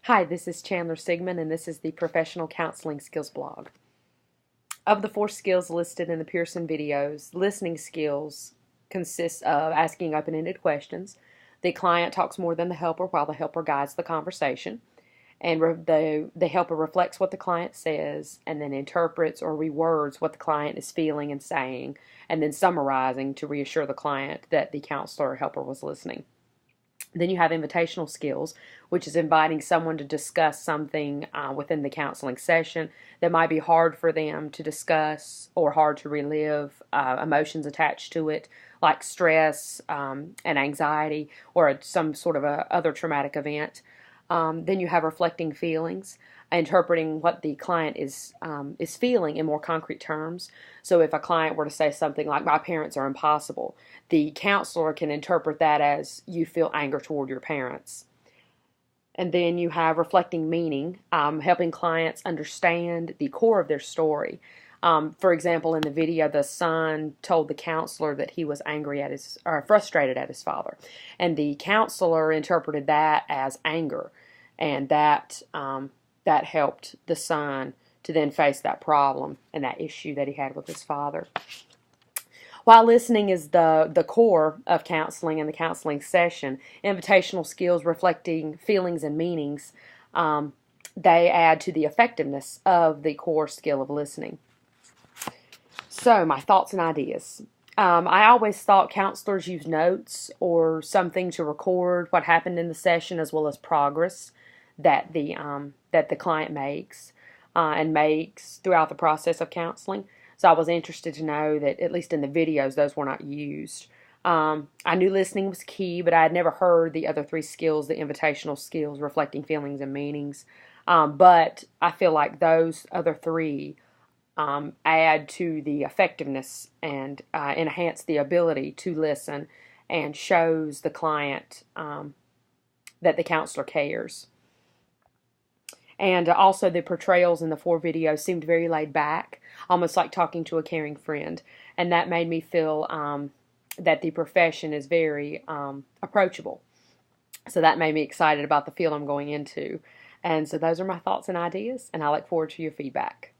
Hi, this is Chandler Sigmund, and this is the Professional Counseling Skills blog. Of the 4 skills listed in the Pearson videos, listening skills consists of asking open-ended questions. The client talks more than the helper while the helper guides the conversation. And the helper reflects what the client says and then interprets or rewords what the client is feeling and saying, and then summarizing to reassure the client that the counselor or helper was listening. Then you have invitational skills, which is inviting someone to discuss something within the counseling session that might be hard for them to discuss or hard to relive, emotions attached to it, like stress and anxiety or some sort of other traumatic event. Then you have reflecting feelings, interpreting what the client is feeling in more concrete terms. So if a client were to say something like, "My parents are impossible," the counselor can interpret that as, "You feel anger toward your parents." And then you have reflecting meaning, helping clients understand the core of their story. For example, in the video, the son told the counselor that he was angry at or frustrated at his father, and the counselor interpreted that as anger, and that helped the son to then face that problem and that issue that he had with his father. While listening is the core of counseling and the counseling session, invitational skills reflecting feelings and meanings, they add to the effectiveness of the core skill of listening. So, my thoughts and ideas. I always thought counselors use notes or something to record what happened in the session, as well as progress that the client makes and makes throughout the process of counseling. So I was interested to know that, at least in the videos, those were not used. I knew listening was key, but I had never heard the other 3 skills, the invitational skills, reflecting feelings and meanings. But I feel like those other 3 add to the effectiveness and enhance the ability to listen and shows the client that the counselor cares. And also the portrayals in the 4 videos seemed very laid back, almost like talking to a caring friend. And that made me feel that the profession is very approachable. So that made me excited about the field I'm going into. And so those are my thoughts and ideas, and I look forward to your feedback.